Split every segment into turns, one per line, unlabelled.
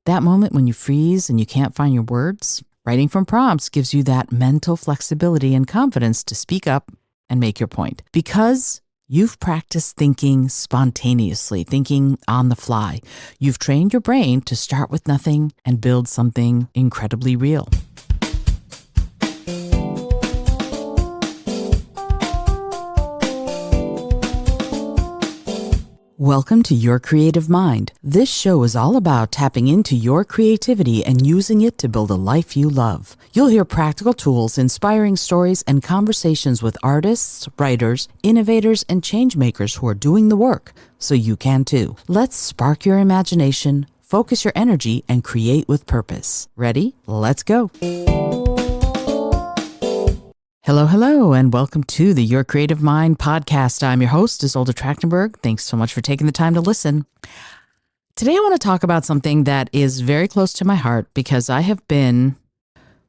That moment when you freeze and you can't find your words, writing from prompts gives you that mental flexibility and confidence to speak up and make your point. Because you've practiced thinking spontaneously, thinking on the fly. You've trained your brain to start with nothing and build something incredibly real. Welcome to Your Creative Mind. This show is all about tapping into your creativity and using it to build a life you love. You'll hear practical tools, inspiring stories, and conversations with artists, writers, innovators, and changemakers who are doing the work, so you can too. Let's spark your imagination, focus your energy, and create with purpose. Ready? Let's go. Hello, and welcome to the Your Creative Mind podcast. I'm your host, Isolde Trachtenberg. Thanks so much for taking the time to listen. Today, I want to talk about something that is very close to my heart because I have been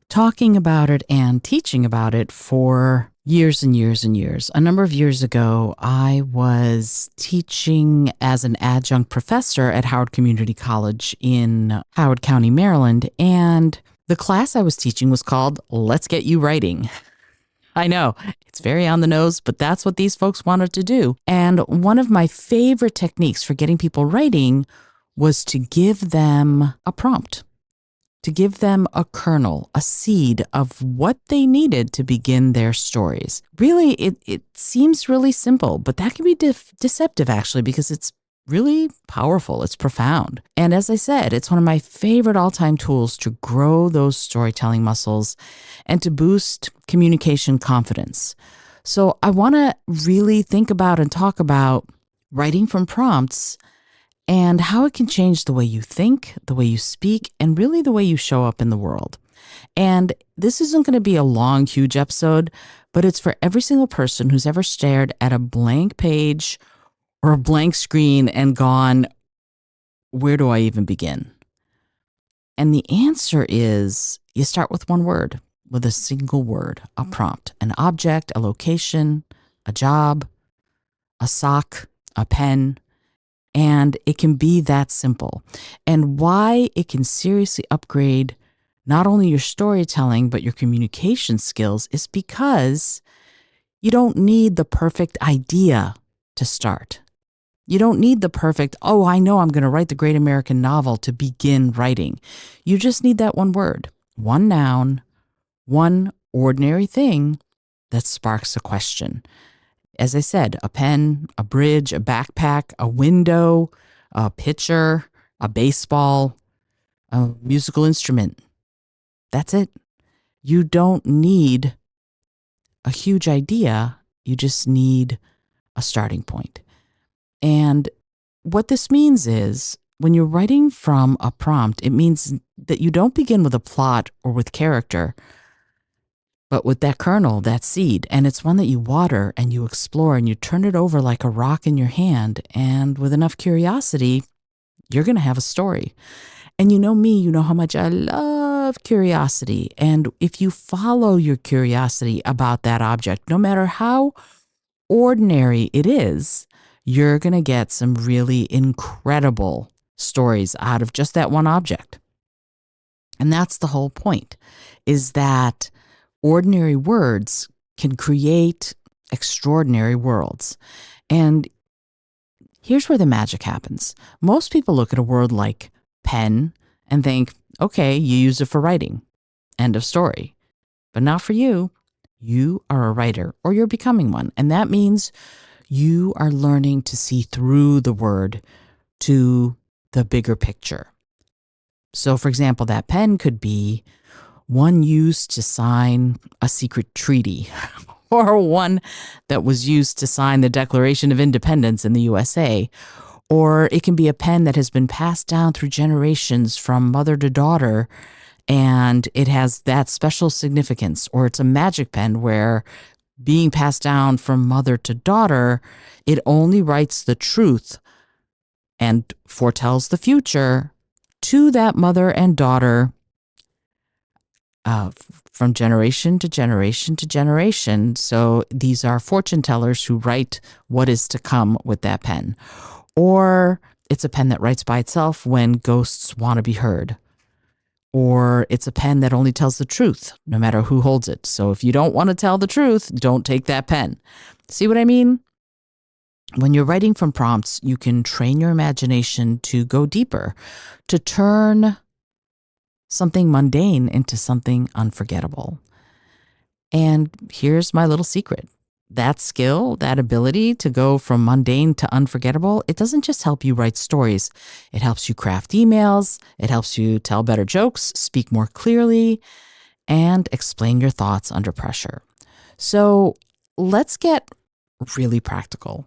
talking about it and teaching about it for years and years and years. A number of years ago, I was teaching as an adjunct professor at Howard Community College in Howard County, Maryland, and the class I was teaching was called Let's Get You Writing. I know, it's very on the nose, but that's what these folks wanted to do. And one of my favorite techniques for getting people writing was to give them a prompt, to give them a kernel, a seed of what they needed to begin their stories. Really, it seems really simple, but that can be deceptive actually, because it's really powerful. It's profound. And as I said, it's one of my favorite all-time tools to grow those storytelling muscles and to boost communication confidence. So I want to really think about and talk about writing from prompts and how it can change the way you think, the way you speak, and really the way you show up in the world. And this isn't going to be a long, huge episode, but it's for every single person who's ever stared at a blank page or a blank screen and gone, where do I even begin? And the answer is you start with one word, with a single word, a prompt, an object, a location, a job, a sock, a pen, and it can be that simple. And why it can seriously upgrade not only your storytelling, but your communication skills is because you don't need the perfect idea to start. You don't need the perfect, I know I'm going to write the great American novel to begin writing. You just need that one word, one noun, one ordinary thing that sparks a question. As I said, a pen, a bridge, a backpack, a window, a pitcher, a baseball, a musical instrument. That's it. You don't need a huge idea. You just need a starting point. And what this means is when you're writing from a prompt, it means that you don't begin with a plot or with character, but with that kernel, that seed. And it's one that you water and you explore and you turn it over like a rock in your hand. And with enough curiosity, you're going to have a story. And you know me, you know how much I love curiosity. And if you follow your curiosity about that object, no matter how ordinary it is, you're going to get some really incredible stories out of just that one object. And that's the whole point, is that ordinary words can create extraordinary worlds. And here's where the magic happens. Most people look at a word like pen and think, okay, you use it for writing. End of story. But not for you. You are a writer, or you're becoming one. And that means you are learning to see through the word to the bigger picture. So, for example, that pen could be one used to sign a secret treaty or one that was used to sign the Declaration of Independence in the USA. Or it can be a pen that has been passed down through generations from mother to daughter, and it has that special significance. Or it's a magic pen where being passed down from mother to daughter, it only writes the truth and foretells the future to that mother and daughter from generation to generation to generation. So these are fortune tellers who write what is to come with that pen. Or it's a pen that writes by itself when ghosts want to be heard. Or it's a pen that only tells the truth, no matter who holds it. So if you don't want to tell the truth, don't take that pen. See what I mean? When you're writing from prompts, you can train your imagination to go deeper, to turn something mundane into something unforgettable. And here's my little secret. That skill, that ability to go from mundane to unforgettable, it doesn't just help you write stories. It helps you craft emails. It helps you tell better jokes, speak more clearly, and explain your thoughts under pressure. So let's get really practical.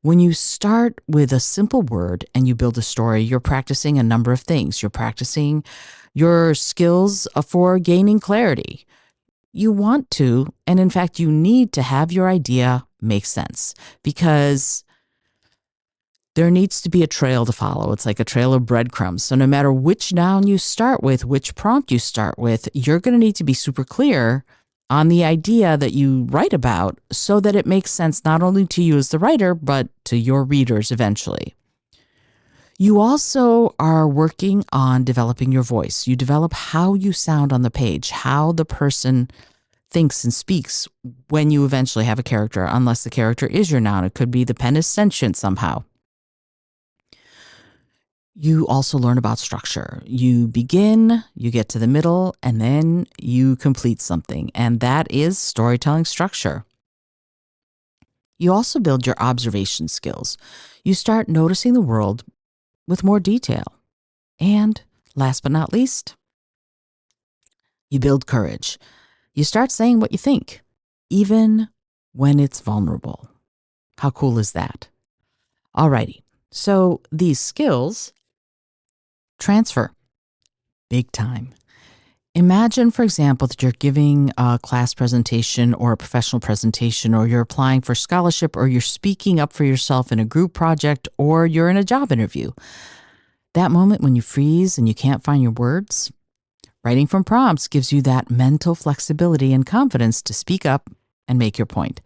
When you start with a simple word and you build a story, you're practicing a number of things. You're practicing your skills for gaining clarity. You want to, and in fact, you need to have your idea make sense, because there needs to be a trail to follow. It's like a trail of breadcrumbs. So no matter which noun you start with, which prompt you start with, you're going to need to be super clear on the idea that you write about so that it makes sense not only to you as the writer, but to your readers eventually. You also are working on developing your voice. You develop how you sound on the page, how the person thinks and speaks when you eventually have a character, unless the character is your noun. It could be the pen is sentient somehow. You also learn about structure. You begin, you get to the middle, and then you complete something. And that is storytelling structure. You also build your observation skills. You start noticing the world with more detail. And last but not least, you build courage. You start saying what you think, even when it's vulnerable. How cool is that? Alrighty. So these skills transfer big time. Imagine, for example, that you're giving a class presentation or a professional presentation, or you're applying for scholarship, or you're speaking up for yourself in a group project, or you're in a job interview. That moment when you freeze and you can't find your words, writing from prompts gives you that mental flexibility and confidence to speak up and make your point.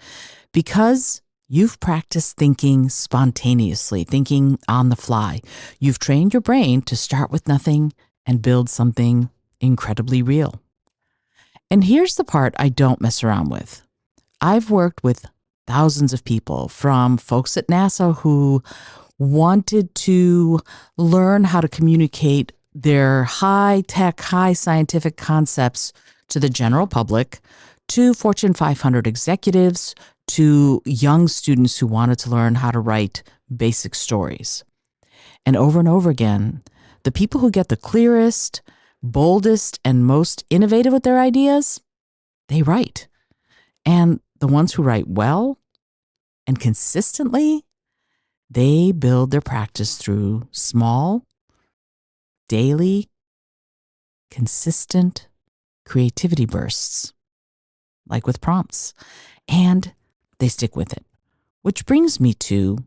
Because you've practiced thinking spontaneously, thinking on the fly. You've trained your brain to start with nothing and build something incredibly real. And here's the part I don't mess around with. I've worked with thousands of people, from folks at NASA who wanted to learn how to communicate their high-tech, high-scientific concepts to the general public, to Fortune 500 executives, to young students who wanted to learn how to write basic stories. And over again, the people who get the clearest, boldest, and most innovative with their ideas, they write. And the ones who write well and consistently, they build their practice through small, daily, consistent creativity bursts, like with prompts. And they stick with it. Which brings me to,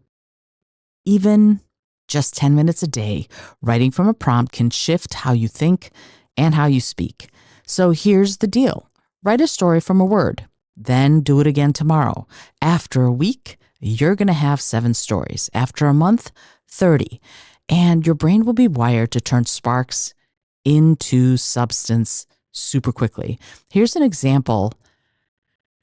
even just 10 minutes a day, writing from a prompt can shift how you think and how you speak. So here's the deal. Write a story from a word, then do it again tomorrow. After a week, you're going to have 7 stories. After a month, 30. And your brain will be wired to turn sparks into substance super quickly. Here's an example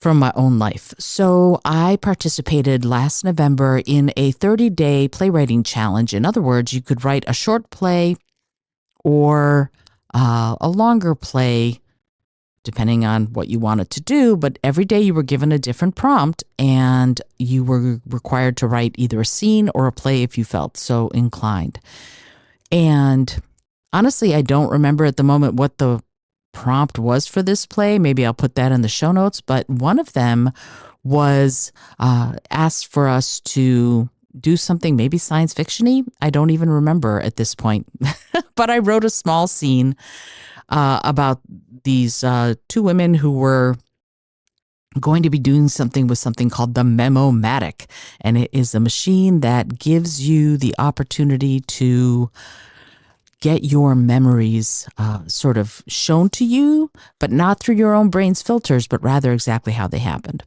from my own life. So I participated last November in a 30-day playwriting challenge. In other words, you could write a short play or a longer play, depending on what you wanted to do. But every day you were given a different prompt, and you were required to write either a scene or a play if you felt so inclined. And honestly, I don't remember at the moment what the prompt was for this play. Maybe I'll put that in the show notes. But one of them was asked for us to do something maybe science fiction-y. I don't even remember at this point. But I wrote a small scene about these 2 women who were going to be doing something with something called the Memo-matic. And it is a machine that gives you the opportunity to get your memories sort of shown to you, but not through your own brain's filters, but rather exactly how they happened.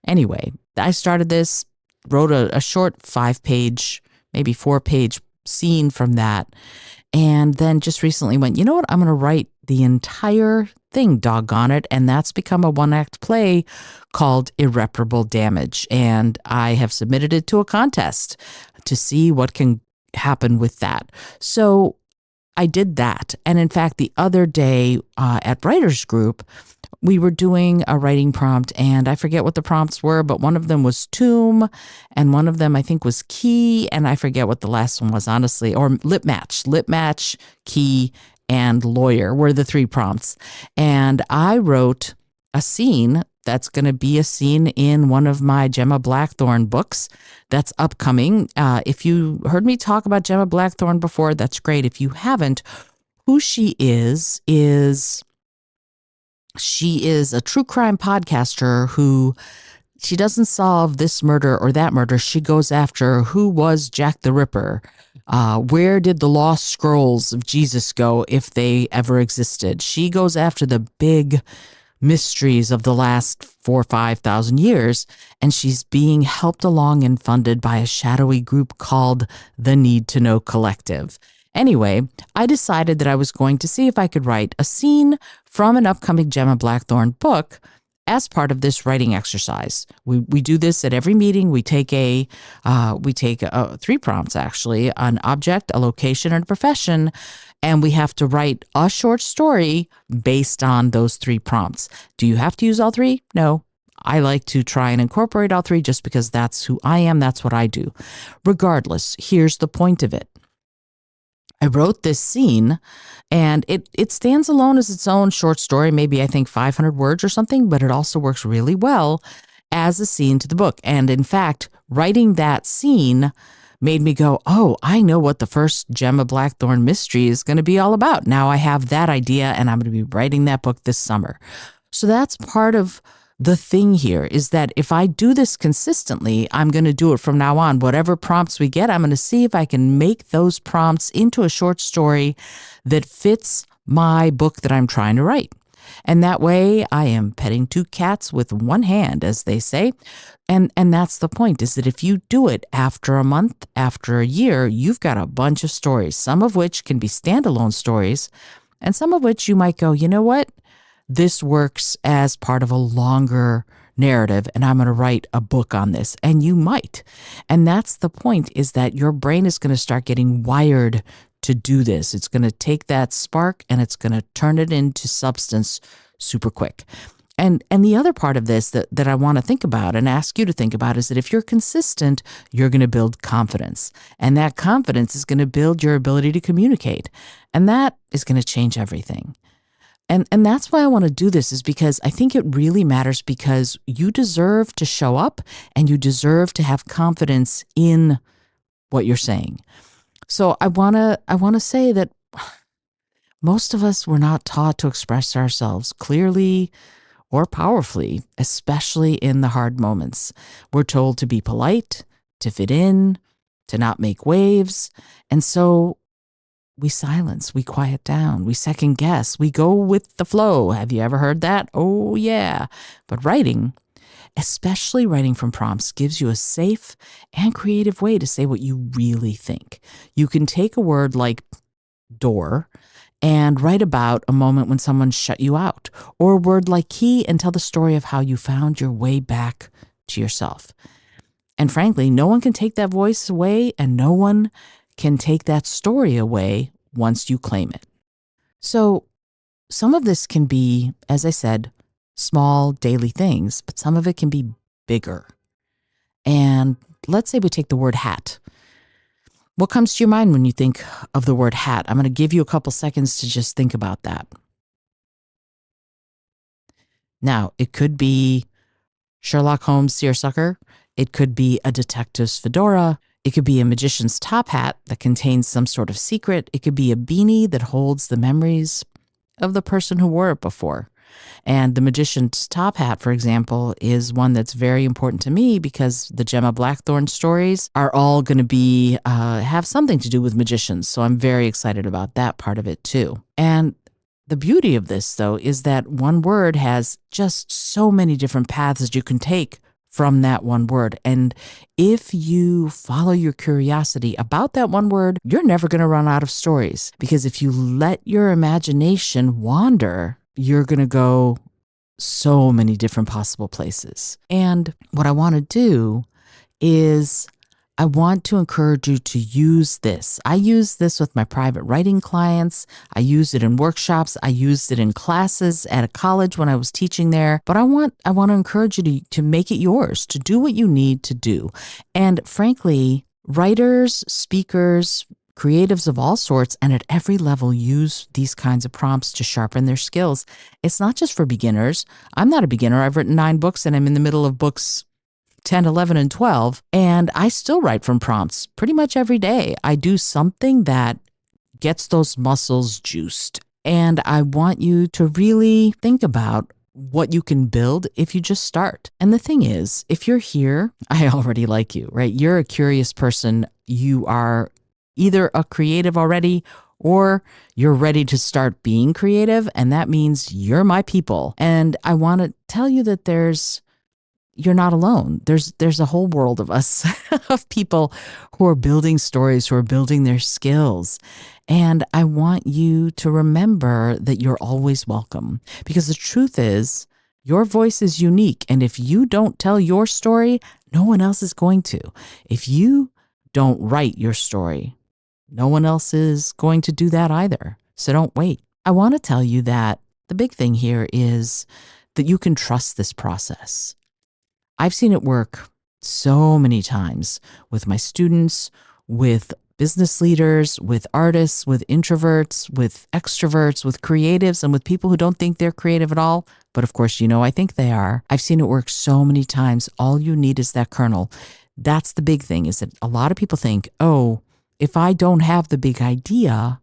Anyway, I started this, wrote a short 5-page, maybe 4-page scene from that. And then just recently went, you know what? I'm going to write the entire thing, doggone it. And that's become a one-act play called Irreparable Damage. And I have submitted it to a contest to see what can happen with that. So I did that. And in fact, the other day at Writers Group, we were doing a writing prompt, and I forget what the prompts were, but one of them was tomb, and one of them I think was key, and I forget what the last one was, honestly, or lip match, key, and lawyer were the three prompts. And I wrote a scene that's going to be a scene in one of my Gemma Blackthorne books that's upcoming. If you heard me talk about Gemma Blackthorne before, that's great. If you haven't, who she is she is a true crime podcaster who she doesn't solve this murder or that murder. She goes after who was Jack the Ripper. Where did the lost scrolls of Jesus go if they ever existed? She goes after the big mysteries of the last 4,000 or 5,000 years, and she's being helped along and funded by a shadowy group called the Need to Know Collective. Anyway, I decided that I was going to see if I could write a scene from an upcoming Gemma Blackthorne book as part of this writing exercise. We do this at every meeting. We take three prompts, actually: an object, a location, and a profession, and we have to write a short story based on those three prompts. Do you have to use all three? No. I like to try and incorporate all three just because that's who I am. That's what I do. Regardless, here's the point of it. I wrote this scene, and it stands alone as its own short story, maybe I think 500 words or something, but it also works really well as a scene to the book. And in fact, writing that scene made me go, oh, I know what the first Gemma Blackthorne mystery is going to be all about. Now I have that idea, and I'm going to be writing that book this summer. So that's part of the thing here, is that if I do this consistently, I'm going to do it from now on. Whatever prompts we get, I'm going to see if I can make those prompts into a short story that fits my book that I'm trying to write. And that way I am petting two cats with one hand, as they say. And that's the point, is that if you do it after a month, after a year, you've got a bunch of stories, some of which can be standalone stories, and some of which you might go, you know what? This works as part of a longer narrative, and I'm going to write a book on this. And you might. And that's the point, is that your brain is going to start getting wired to do this. It's going to take that spark and it's going to turn it into substance super quick. And the other part of this that I want to think about and ask you to think about is that if you're consistent, you're going to build confidence. And that confidence is going to build your ability to communicate. And that is going to change everything. And that's why I want to do this, is because I think it really matters, because you deserve to show up and you deserve to have confidence in what you're saying. So I want to say that most of us were not taught to express ourselves clearly or powerfully, especially in the hard moments. We're told to be polite, to fit in, to not make waves. And so we silence, we quiet down, we second guess, we go with the flow. Have you ever heard that? Oh, yeah. But writing, especially writing from prompts, gives you a safe and creative way to say what you really think. You can take a word like door and write about a moment when someone shut you out, or a word like key and tell the story of how you found your way back to yourself. And frankly, no one can take that voice away, and no one can take that story away once you claim it. So some of this can be, as I said, small daily things, but some of it can be bigger. And let's say we take the word hat. What comes to your mind when you think of the word hat? I'm going to give you a couple seconds to just think about that. Now, it could be Sherlock Holmes' seersucker. It could be a detective's fedora. It could be a magician's top hat that contains some sort of secret. It could be a beanie that holds the memories of the person who wore it before. And the magician's top hat, for example, is one that's very important to me, because the Gemma Blackthorne stories are all going to be have something to do with magicians. So I'm very excited about that part of it too. And the beauty of this, though, is that one word has just so many different paths you can take from that one word. And if you follow your curiosity about that one word, you're never going to run out of stories, because if you let your imagination wander, you're going to go so many different possible places. And what I want to do is I want to encourage you to use this. I use this with my private writing clients. I use it in workshops. I used it in classes at a college when I was teaching there. But I want to encourage you to make it yours, to do what you need to do. And frankly, writers, speakers, creatives of all sorts and at every level use these kinds of prompts to sharpen their skills. It's not just for beginners. I'm not a beginner. I've written 9 books and I'm in the middle of books 10, 11, and 12, and I still write from prompts pretty much every day. I do something that gets those muscles juiced. And I want you to really think about what you can build if you just start. And the thing is, if you're here, I already like you, right? You're a curious person. You are either a creative already or you're ready to start being creative. And that means you're my people. And I want to tell you that you're not alone. There's a whole world of us, of people who are building stories, who are building their skills. And I want you to remember that you're always welcome, because the truth is your voice is unique. And if you don't tell your story, no one else is going to. If you don't write your story, no one else is going to do that either. So don't wait. I want to tell you that the big thing here is that you can trust this process. I've seen it work so many times with my students, with business leaders, with artists, with introverts, with extroverts, with creatives, and with people who don't think they're creative at all. But of course, I think they are. I've seen it work so many times. All you need is that kernel. That's the big thing, is that a lot of people think, oh, if I don't have the big idea,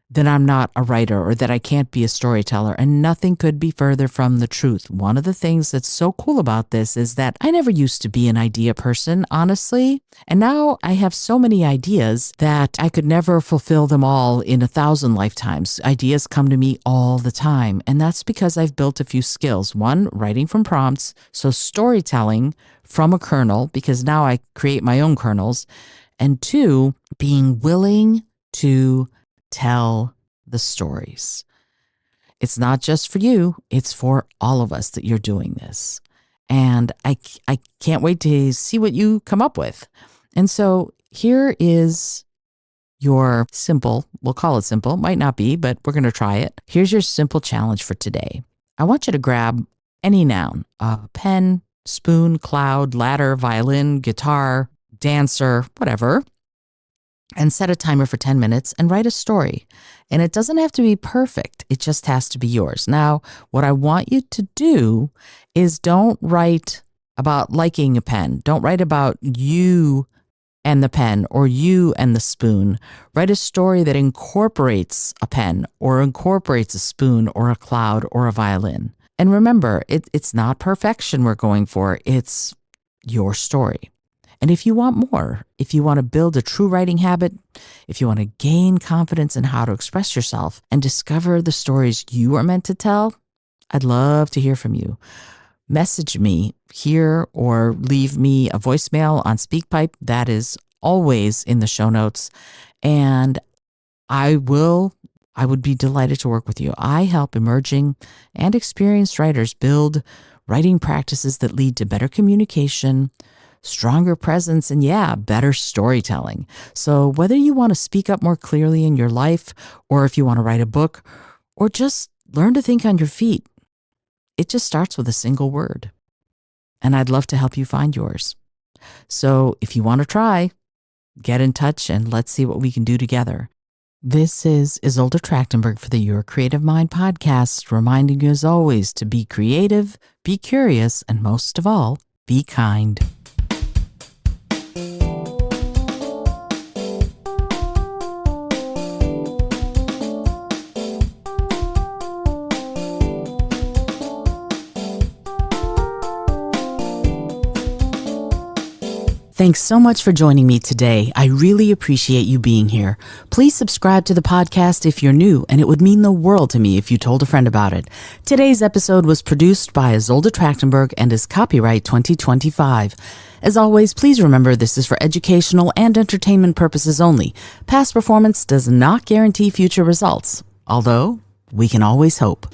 then I'm not a writer, or that I can't be a storyteller. And nothing could be further from the truth. One of the things that's so cool about this is that I never used to be an idea person, honestly. And now I have so many ideas that I could never fulfill them all in 1,000 lifetimes. Ideas come to me all the time. And that's because I've built a few skills. One, writing from prompts. So storytelling from a kernel, because now I create my own kernels. And 2, being willing to tell the stories. It's not just for you, it's for all of us that you're doing this. And I can't wait to see what you come up with. And so here is your simple, we'll call it simple, might not be, but we're going to try it. Here's your simple challenge for today. I want you to grab any noun, a pen, spoon, cloud, ladder, violin, guitar, dancer, whatever, and set a timer for 10 minutes and write a story. And it doesn't have to be perfect. It just has to be yours. Now, what I want you to do is don't write about liking a pen. Don't write about you and the pen or you and the spoon. Write a story that incorporates a pen or incorporates a spoon or a cloud or a violin. And remember, it's not perfection we're going for. It's your story. And if you want more, if you want to build a true writing habit, if you want to gain confidence in how to express yourself and discover the stories you are meant to tell, I'd love to hear from you. Message me here or leave me a voicemail on SpeakPipe. That is always in the show notes. And I would be delighted to work with you. I help emerging and experienced writers build writing practices that lead to better communication, stronger presence, and better storytelling. So whether you want to speak up more clearly in your life, or if you want to write a book, or just learn to think on your feet, it just starts with a single word. And I'd love to help you find yours. So if you want to try, get in touch and let's see what we can do together. This is Isolde Trachtenberg for the Your Creative Mind podcast, reminding you as always to be creative, be curious, and most of all, be kind. Thanks so much for joining me today. I really appreciate you being here. Please subscribe to the podcast if you're new, and it would mean the world to me if you told a friend about it. Today's episode was produced by Isolde Trachtenberg and is copyright 2025. As always, please remember this is for educational and entertainment purposes only. Past performance does not guarantee future results, although we can always hope.